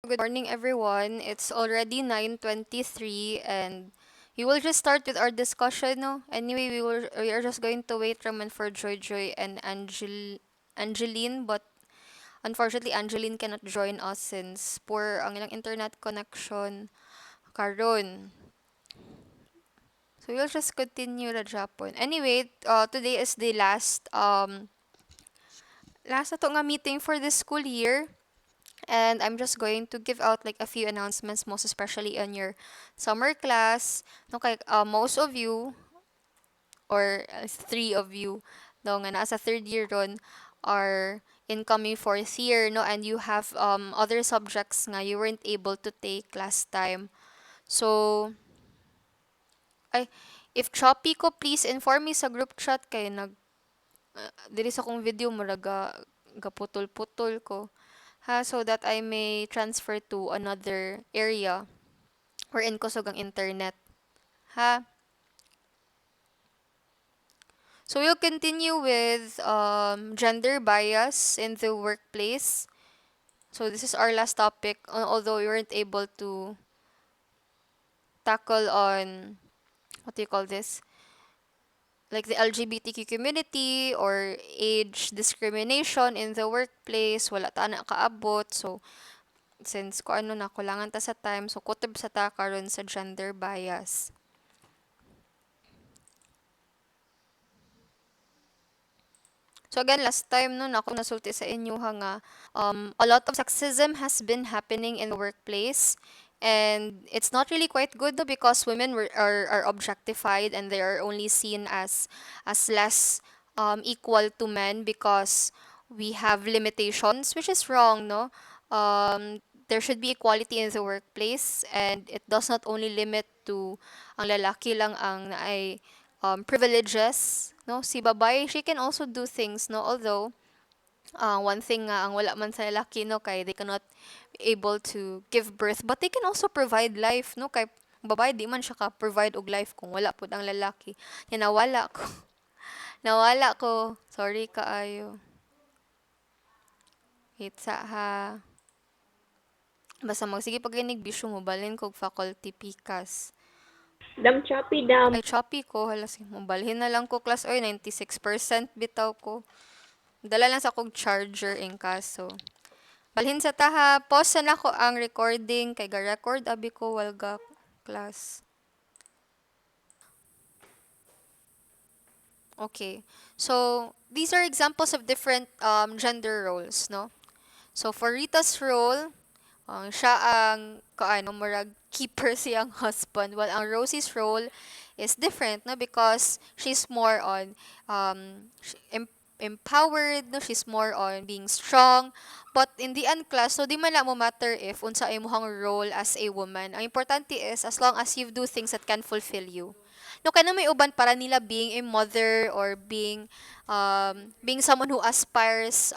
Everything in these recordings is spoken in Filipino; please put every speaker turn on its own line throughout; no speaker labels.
Good morning, everyone. It's already 9:23, and we will just start with our discussion. No? Anyway, we are just going to wait naman for Joy Joy and Angeline, but unfortunately, Angeline cannot join us since poor ang ilang internet connection karon. So we'll just continue the Japon. Anyway, today is the last na to nga meeting for this school year. And I'm just going to give out like a few announcements, most especially on your summer class. No, kay, most of you, or three of you, no, nga nasa third year ron, are incoming fourth year, no, and you have other subjects nga you weren't able to take last time. So, ay, if choppy ko, please inform me sa group chat kay diri sa kong video muraga gaputol-putol ko, ha, so that I may transfer to another area wherein kusog ang internet, ha. So we'll continue with gender bias in the workplace. So this is our last topic, although we weren't able to tackle on what do you call this, like the LGBTQ community or age discrimination in the workplace. Wala ta na kaabot. So since ko ano na kulangan ta sa time, so kutob sa ta karon sa gender bias. So again, last time no, ako nasulti sa inyo ha nga, a lot of sexism has been happening in the workplace. And it's not really quite good though, because women are objectified and they are only seen as less equal to men because we have limitations, which is wrong, no? There should be equality in the workplace, and it does not only limit to ang lalaki lang ang ay privileges, no? Si babae, she can also do things, no? Although, one thing nga, ang wala man sa lalaki, no? Kay they cannot be able to give birth, but they can also provide life, no? Kay babae, di man siya ka-provide og life kung wala po ang lalaki. Yan, nawala ko. Nawala ko. Sorry kaayo. Wait sa ha. Basta magsige pag inig bisyo mo, balhin kog faculty pikas.
Dam choppy dam.
Ay, choppy ko. Hala, sige mo. Balhin na lang ko class. Oy, 96% bitaw ko. Dala lang sa kog charger in kaso. Balhin sa taha. Pause na ko ang recording. Kay ga-record abi ko walga class. Okay. So, these are examples of different gender roles, no? So, for Rita's role, siya ang kaano murag keeper siyang husband, while ang Rosie's role is different, no, because she's more on empowered, no, she's more on being strong. But in the end class, so di man lang mo matter if unsa ay imong role as a woman. Ang importante is as long as you do things that can fulfill you. No, kana may uban para nila being a mother or being someone who aspires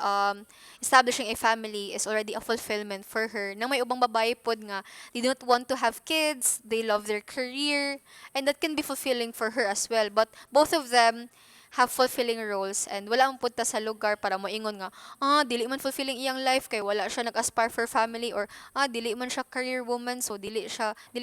establishing a family is already a fulfillment for her. Nang may ubang babae pod nga they don't want to have kids, they love their career, and that can be fulfilling for her as well. But both of them have fulfilling roles, and wala ang punta sa lugar para moingon nga dili man fulfilling iyang life kay wala siya nag-aspire for family, or dili man siya career woman, so dili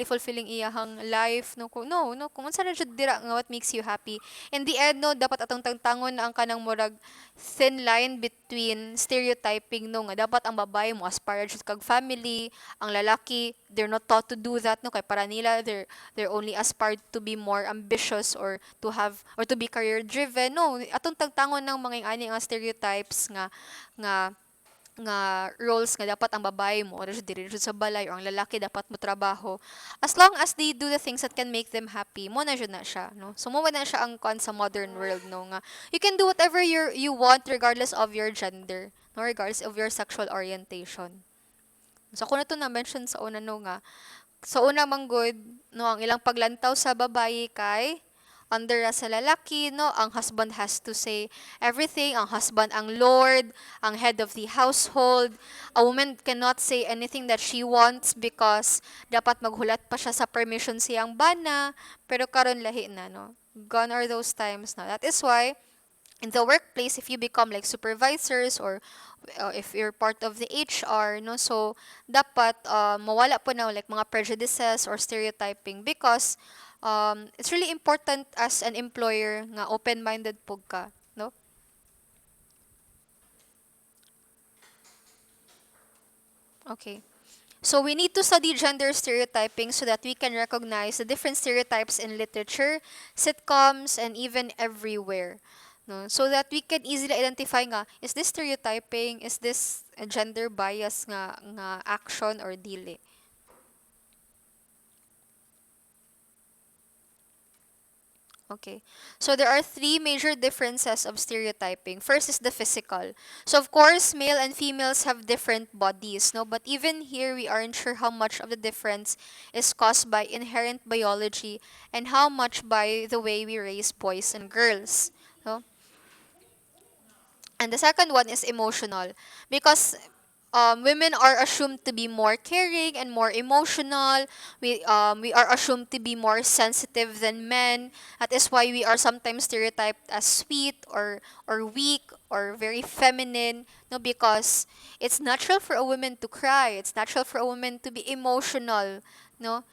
fulfilling iyang life, no. No, kung unsa na jud dira nga what makes you happy. In the end, no, dapat atong tangtangon na ang kanang murag thin line between stereotyping, no, nga dapat ang babae mo aspire jud kag family, ang lalaki they're not taught to do that, no, kay para nila they're only aspired to be more ambitious or to have or to be career driven, no. Atong tagtangon ng mga ani nga stereotypes nga nga roles nga dapat ang babae mo or diri sa balay, or ang lalaki dapat mo trabaho, as long as they do the things that can make them happy, mo na jud na siya, no. So mo na siya ang kon sa modern world, no, nga you can do whatever you want regardless of your gender, no, regardless of your sexual orientation. So ako na to na mention sa una, no, nga sa una man good, no, ang ilang paglantaw sa babae kay under sa lalaki, no, ang husband has to say everything, ang husband ang lord, ang head of the household. A woman cannot say anything that she wants because dapat maghulat pa siya sa permission siyang bana, pero karon lahi na, no. Gone are those times na. That is why in the workplace, if you become like supervisors, or if you're part of the HR, no, so dapat mawala po na like mga prejudices or stereotyping, because it's really important as an employer nga open-minded po ka, no? Okay. So we need to study gender stereotyping so that we can recognize the different stereotypes in literature, sitcoms, and even everywhere. No? So that we can easily identify nga, is this stereotyping? Is this a gender bias nga action or dili? Okay. So there are three major differences of stereotyping. First is the physical. So of course, male and females have different bodies, no? But even here, we aren't sure how much of the difference is caused by inherent biology and how much by the way we raise boys and girls. No? And the second one is emotional, because women are assumed to be more caring and more emotional. We are assumed to be more sensitive than men. That is why we are sometimes stereotyped as sweet or weak or very feminine. No, because it's natural for a woman to cry. It's natural for a woman to be emotional. No,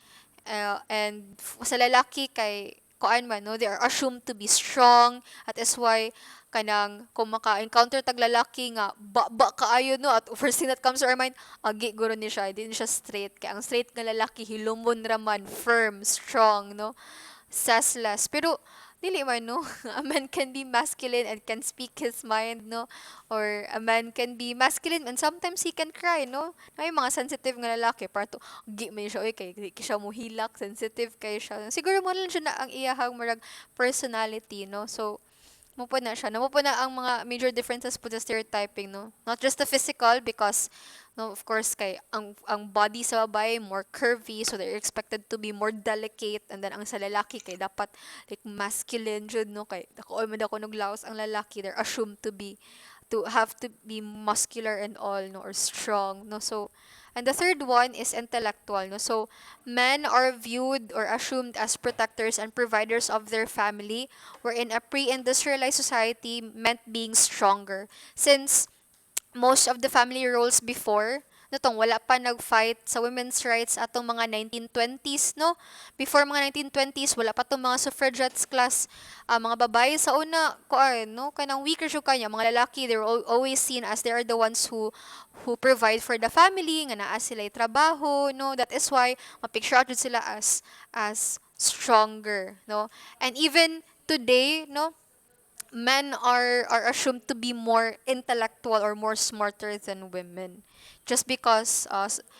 sa lalaki kay kuan man, no, they are assumed to be strong. That is why kanang kung maka-encounter tag lalaki nga ba kaayo, no, at first thing that comes to our mind, agi guro ni siya, di ni siya straight, kay ang straight nga lalaki hilumon raman, firm, strong, no, sasless. Pero dili man, no, a man can be masculine and can speak his mind, no, or a man can be masculine and sometimes he can cry, no. May mga sensitive nga lalaki para to gi man siya, oy, kay di siya mohilak, sensitive kay siya, siguro mo lang siya na ang iyahang marag personality, no. So Mupo na siya. Namupo na ang mga major differences po sa stereotyping, no? Not just the physical, because, no, of course, kay ang body sa babae more curvy, so they're expected to be more delicate, and then ang sa lalaki kay dapat like masculine jud, no, kay dako man ako naglaos ang lalaki, they're assumed to have to be muscular and all, no, or strong, no. So and the third one is intellectual, no. So men are viewed or assumed as protectors and providers of their family, wherein a pre-industrialized society meant being stronger, since most of the family roles before, nitong wala pa nag-fight sa women's rights atong mga 1920s, no? Before mga 1920s, wala pa tong mga suffragettes class. Mga babae sa una, no? Kanang weaker siya kanya. Mga lalaki, they're always seen as they are the ones who provide for the family, nga naa sila'y trabaho, no? That is why, mapicture out jud sila as stronger, no? And even today, no? Men are assumed to be more intellectual or more smarter than women, just because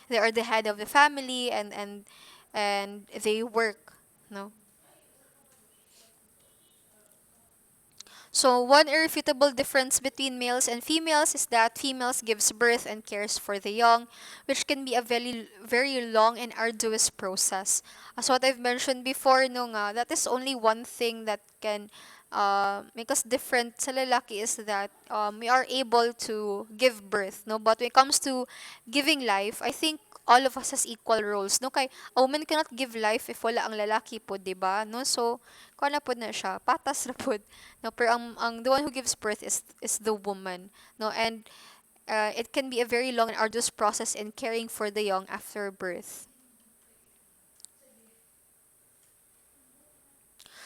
they are the head of the family, and they work, no. So one irrefutable difference between males and females is that females gives birth and cares for the young, which can be a very long and arduous process. As what I've mentioned before, no nga, that is only one thing that can make us different sa lalaki, is that we are able to give birth, no. But when it comes to giving life, I think all of us has equal roles, no, kay a woman cannot give life if wala ang lalaki po, 'di ba, no. So kuha na po na siya, patas na po. No, pero ang the one who gives birth is the woman, no, and it can be a very long and arduous process in caring for the young after birth.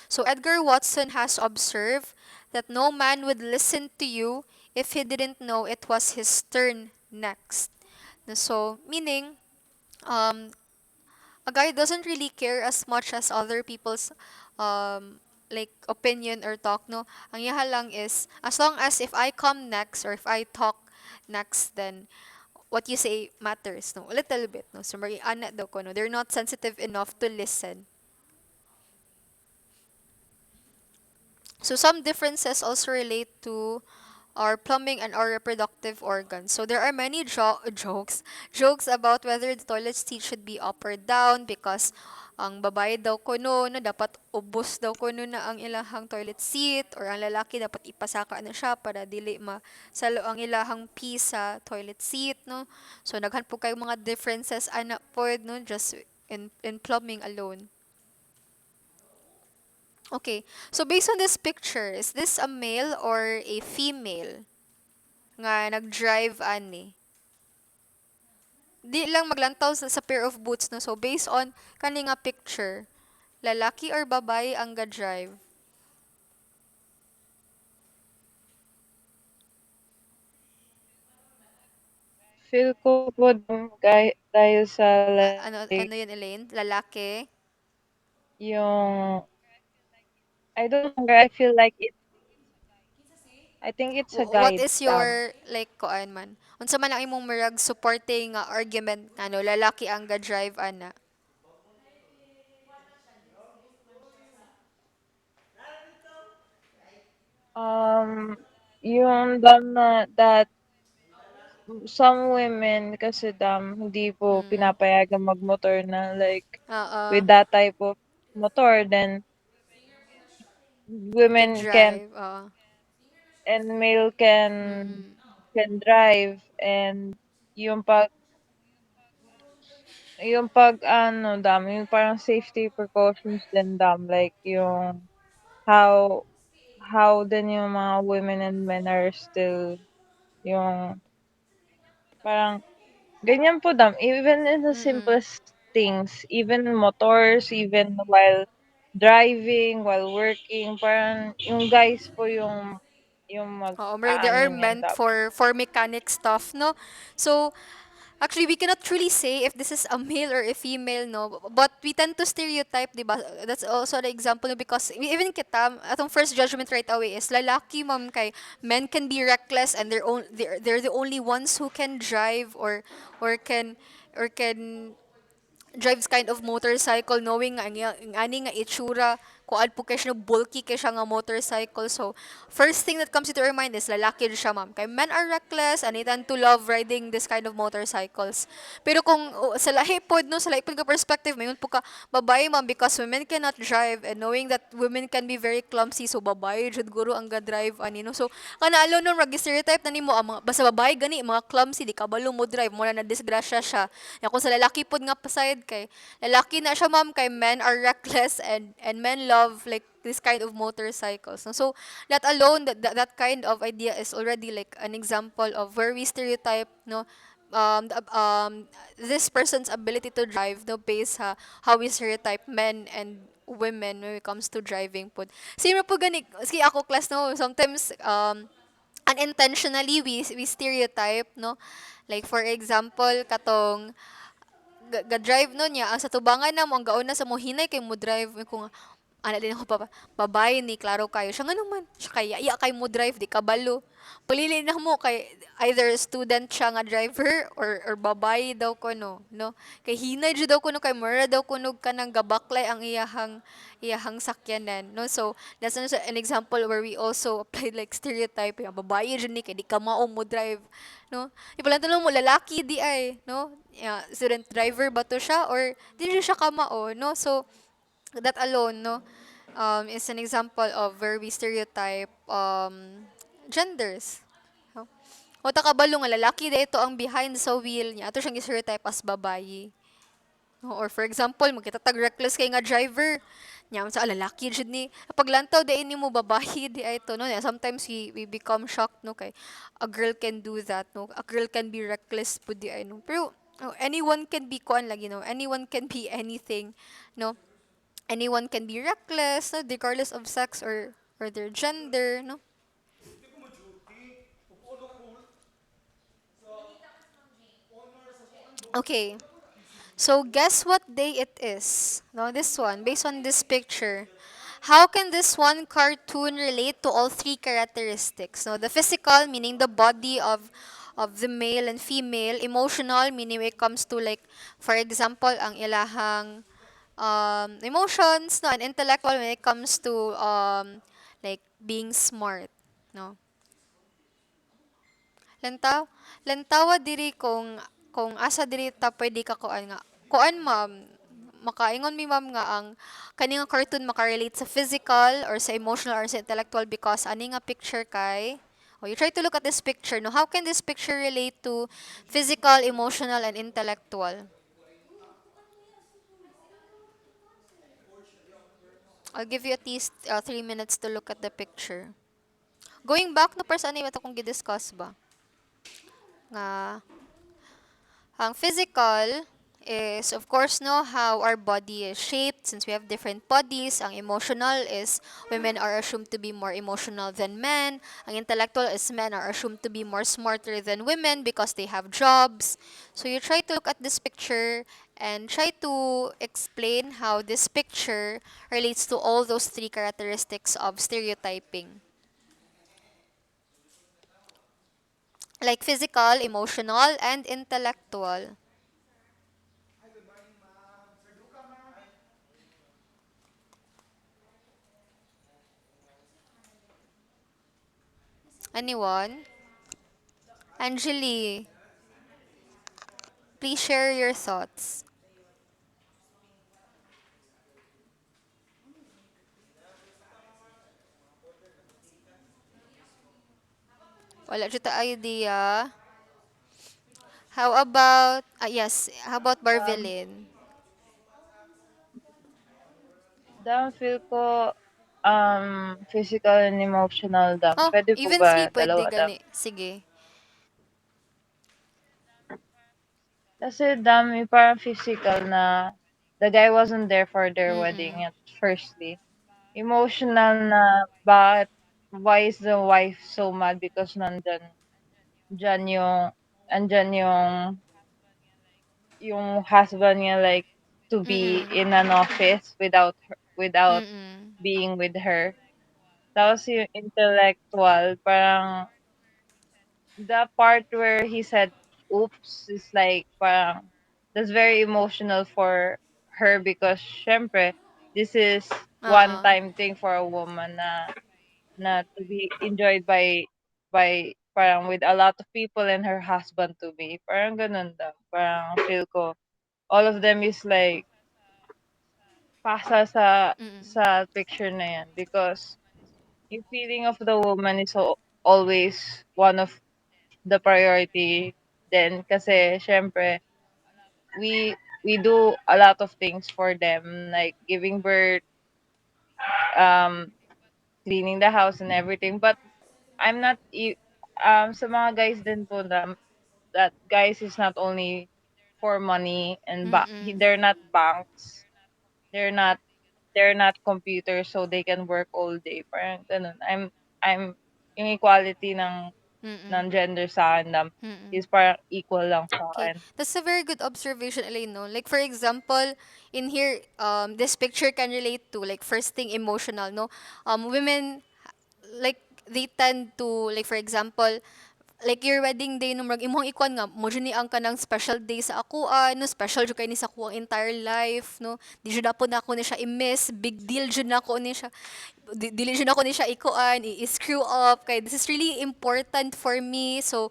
So Edgar Watson has observed that no man would listen to you if he didn't know it was his turn next. No, so meaning, um, a guy doesn't really care as much as other people's like opinion or talk, no. Ang yaha lang is, as long as if I come next or if I talk next, then what you say matters, no, a little bit, no. So ana daw ko, no, they're not sensitive enough to listen. So some differences also relate to our plumbing and our reproductive organs. So there are many jokes about whether the toilet seat should be up or down, because ang babae daw kuno na dapat ubos daw kuno na ang ilahang toilet seat, or ang lalaki dapat ipasaka na siya para dili masalo ang ilahang pee sa toilet seat, no. So naghan po kayo mga differences ana pod, no, just in plumbing alone. Okay. So based on this picture, is this a male or a female nga nag-drive ani? Di lang maglantaw sa pair of boots no. So based on kani nga picture, lalaki or babae ang ga-drive?
Feel ko po dahil sa
Ano yun, Elaine? Lalaki?
yung I don't know, I feel like I think it's a
What
guide
is
dam.
your like kuan man? Unsa man ang imong murag supporting nga argument ano lalaki ang ga-drive ana?
Um, yung dam na that some women kasi hindi po
Mm.
pinapayagan magmotor na like
Oo.
with that type of motor, then
Can
women can
drive. Oo.
and male can
Mm.
drive, and yung pag ano yung parang safety precautions din like yung how din yung mga women and men are still yung parang ganyan po even in the
Mm.
simplest things, even motors, even while driving, while working, parang yung guys po yung
Oo, there
mag-aano
are
niyan
meant for mechanic stuff, no? So, actually, we cannot truly say if this is a male or a female, no? But we tend to stereotype, di ba? That's also the example no? Because even kita, atong first judgment right away is lalaki, ma'am, kay men can be reckless and they're the only ones who can drive or can or can drives kind of motorcycle knowing nga ani nga itsura kuad po kay siya bulky kay siya nga motorcycle. So first thing that comes into our mind is lalaki rin siya, ma'am, kay men are reckless and they tend to love riding this kind of motorcycles. Pero kung sa lahi pod no, sa lahi pod ka perspective mayon po ka babae, ma'am, because women cannot drive and knowing that women can be very clumsy, so babae jud guro ang ga drive ani no. So kana alone no stereotype na nimo ang mga basta babae gani mga clumsy di kabalo mo drive mo na disgrasya siya. Ya kung sa lalaki pod nga pasayad kay lalaki na siya, ma'am, kay men are reckless and men love like this kind of motorcycles. No? So that alone that kind of idea is already like an example of where we stereotype no this person's ability to drive no based how we stereotype men and women when it comes to driving pod. Same po gani si ako class no sometimes unintentionally we stereotype no like for example katong ga-drive no niya ang sa tubangan na mo ang gaon na sa mo hinay kay mo drive kung ana din ako babae ni klaro kayo siya nga naman siya kaya iya kay mo drive di kabalo pulili na mo kay either student siya nga driver or babae daw ko no kay hinay jud daw kuno kay mura daw kuno kanang gabaklay ang iyahang sakyanan no. So that's an example where we also applied like stereotype yung babae jud ni kay di ka mao mo drive no. Ipalantan mo lalaki di ay no. Student driver ba to siya or di rin siya kamao no. So that alone no is an example of where we stereotype genders no? O ta kabalo nga lalaki da ito ang behind sa wheel niya ato siyang stereotype as babae no? Or for example magkitatag reckless kay nga driver nya sa lalaki jud ni paglantaw da ini mo babae di ay to no. Sometimes we become shocked no kay a girl can do that no, a girl can be reckless pud di ay no. Pero anyone can be kuan lagi no, anyone can be anything no. Anyone can be reckless, no, regardless of sex or their gender, no? Okay. So guess what day it is? No, this one, based on this picture. How can this one cartoon relate to all three characteristics? No, the physical, meaning the body of the male and female, emotional, meaning when it comes to like, for example, ang ilahang emotions, no, and intellectual when it comes to like being smart, no. Lantaw, lantawa diri kung asa diri ta pwede ka kuan nga. Kuan, ma'am, makaingon mi, ma'am, nga ang kani nga cartoon makarelate sa physical or sa emotional or sa intellectual because ani nga picture kay you try to look at this picture, no? How can this picture relate to physical, emotional, and intellectual? I'll give you at least 3 minutes to look at the picture. Going back no person ni kung gidiscuss ba nga ang physical is of course no how our body is shaped since we have different bodies. Ang emotional is women are assumed to be more emotional than men. Ang intellectual is men are assumed to be more smarter than women because they have jobs. So you try to look at this picture and try to explain how this picture relates to all those three characteristics of stereotyping. Like physical, emotional, and intellectual. Anyone? Angeli, please share your thoughts. Wala dyan ta idea. How about, yes, how about
Um,
Barvelin?
feel ko, physical and emotional
Oh,
Puwede po
even three
ba
pwede
dalawa
gani. Sige.
Kasi parang physical na the guy wasn't there for their wedding
Mm-mm.
at firstly. Emotional na bakit why is the wife so mad because diyan andyan yung husband niya like to be
Mm-mm.
in an office without
Mm-mm.
being with her. Tapos yung intellectual, parang the part where he said oops is like parang that's very emotional for her because syempre this is one
Oo.
time thing for a woman na to be enjoyed by parang with a lot of people and her husband to be parang ganun daw parang feel ko all of them is like pasa sa
Mm-mm.
picture na yan because yung feeling of the woman is always one of the priority then kasi syempre we we do a lot of things for them like giving birth, um cleaning the house and everything but I'm not sa mga guys din po that guys is not only for money and
Mm-mm.
they're not banks, they're not they're not computers so they can work all day parang ganun. I'm yung equality ng
Mm-mm.
gender sa akin
Mm-mm.
is parang equal lang sa
Okay,
akin.
that's a very good observation, Elaine, no? Like, for example, in here, this picture can relate to, like, first thing, emotional, no? Women, like, they tend to, like, for example, like your wedding day no murag imong ikwan nga mo jud ni ang kanang special day sa ako no special jud kay ni sa ako ang entire life no di jud dapat na ako ni siya i-miss big deal jud na ako ni siya dili jud na ako ni siya ikuan i-screw up kay this is really important for me so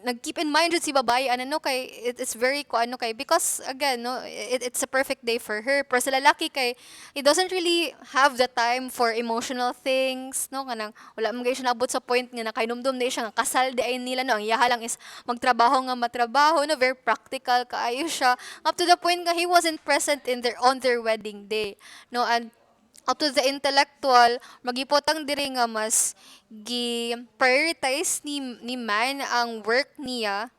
nag-keep in mind jud si babae ano no kay it's very ko ano kay because again no it's a perfect day for her pero sa lalaki kay he doesn't really have the time for emotional things no kanang wala man gyud siya naabot sa point nga nakainomdom na siya nga kasal di ay nila no ang iyaha lang is magtrabaho nga matrabaho no very practical kaayo siya up to the point nga he wasn't present in their on their wedding day no and up to the intellectual, magipotang diri nga mas gi-prioritize ni man ang work niya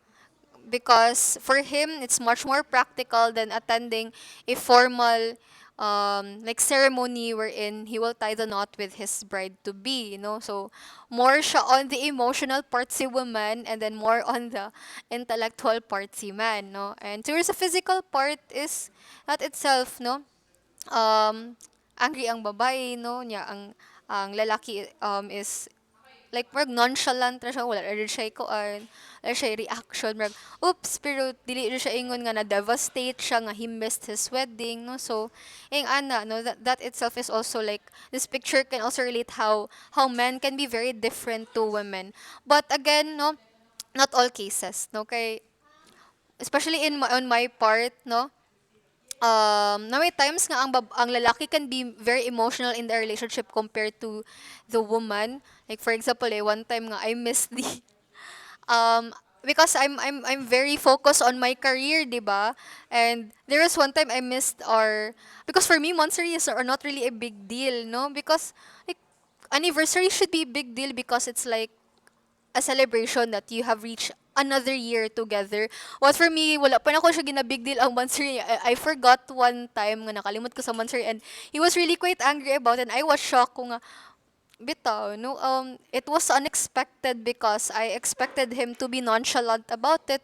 because for him it's much more practical than attending a formal like ceremony wherein he will tie the knot with his bride to be, you know. So more siya on the emotional part si woman and then more on the intellectual part si man, no. And towards the physical part is that itself, no, angry ang babae no niya ang lalaki is like marag nonchalant ra siya wala ra rin siya kuan wala siya reaction marag oops pero dili rin siya ingon nga na devastate siya nga he missed his wedding no so ing ana no that itself is also like this picture can also relate how men can be very different to women but again no not all cases no kay especially on my part no na may times nga ang lalaki can be very emotional in the relationship compared to the woman. Like for example, one time nga I missed the um because I'm very focused on my career, 'di ba? And there was one time I missed our, because for me monthsaries are not really a big deal, no? Because like anniversary should be a big deal because it's like a celebration that you have reached another year together. What for me, wala pa na ko siya gina big deal ang monthsary. I forgot one time nga nakalimot ko sa monthsary, and he was really quite angry about it, and I was shocked kung bitaw, no, it was unexpected because I expected him to be nonchalant about it,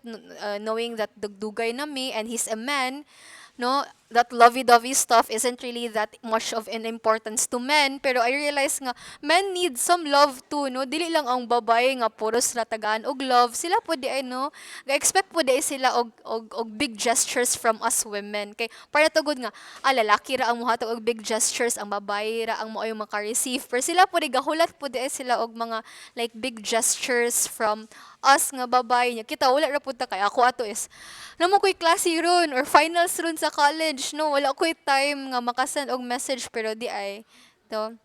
knowing that dugdugay na me and he's a man, no, that lovey-dovey stuff isn't really that much of an importance to men. Pero I realize nga, men need some love too, no? Dili lang ang babae nga puros ratagaan og love. Sila po di ay, no? Ga-expect po di sila og big gestures from us women. Kay, para tugod nga, lalaki ra ang muhatag og big gestures, ang babae ra ang mo ay maka-receive. Pero sila po di, gahulat po di sila og mga, like, big gestures from us nga babae niya. Kita, wala ra punta kay ako ato is, namo ko'y klase ron or finals ron sa college, no, wala ko'y time nga makasend og message, pero di ay, no,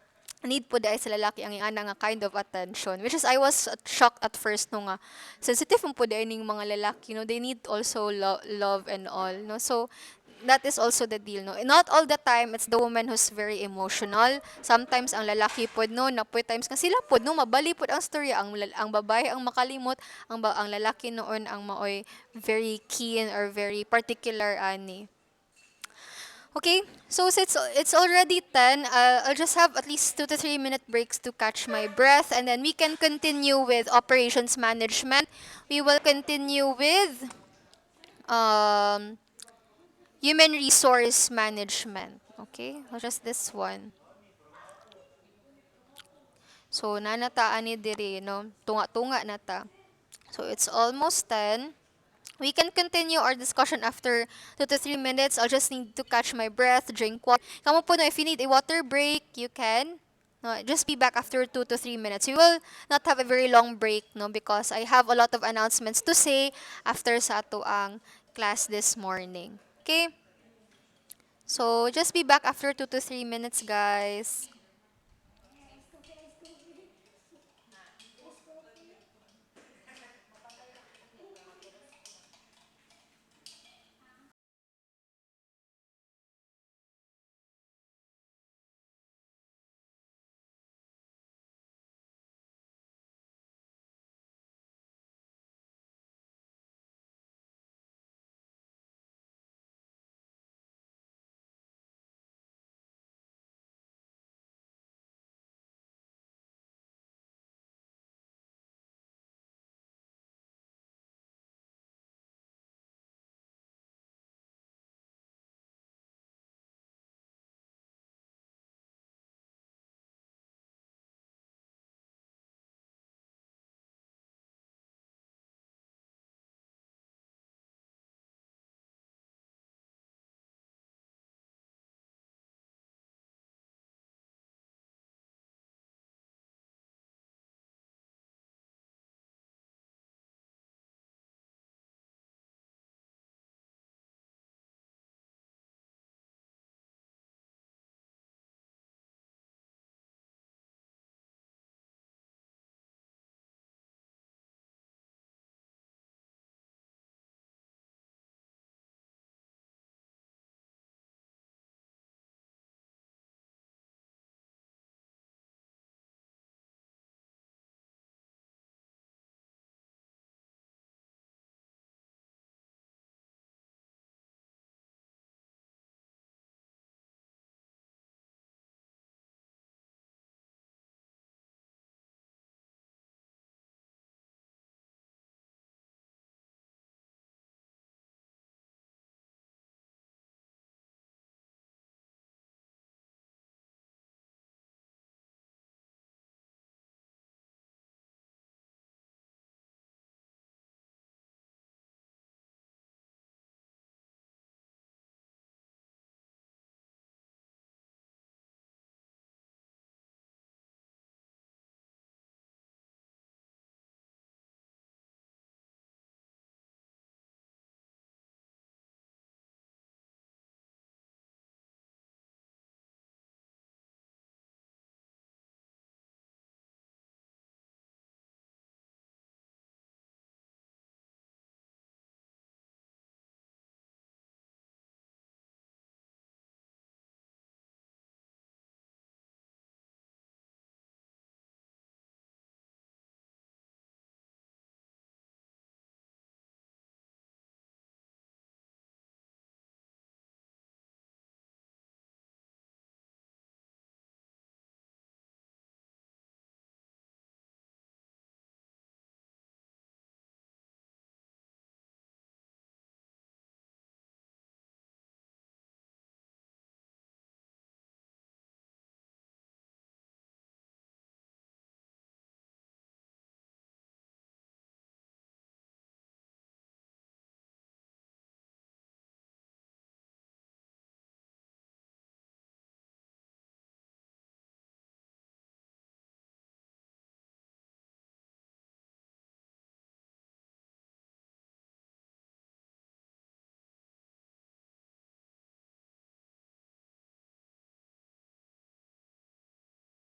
need po di ay sa lalaki ang iana nga kind of attention, which is I was shocked at first, no, nga sensitive mo po di ay ning mga lalaki, no, they need also love and all, no. So that is also the deal, no. Not all the time it's the woman who's very emotional. Sometimes ang lalaki pod, no, na po times nga sila pod, no, mabali pod ang story, ang babae ang makalimot, ang lalaki noon ang maoy very keen or very particular ani. Okay, so since it's already 10, I'll just have at least 2 to 3 minute breaks to catch my breath, and then we can continue with operations management. We will continue with um, human resource management. Okay, so just this one. So, nanataan ni diri, no? Tunga-tunga na ta. So, it's almost 10. We can continue our discussion after 2 to 3 minutes. I'll just need to catch my breath, drink water. Kamu po na, if you need a water break, you can. No, just be back after 2 to 3 minutes. We will not have a very long break, no, because I have a lot of announcements to say after sa ato ang class this morning. Okay? So, just be back after 2 to 3 minutes, guys.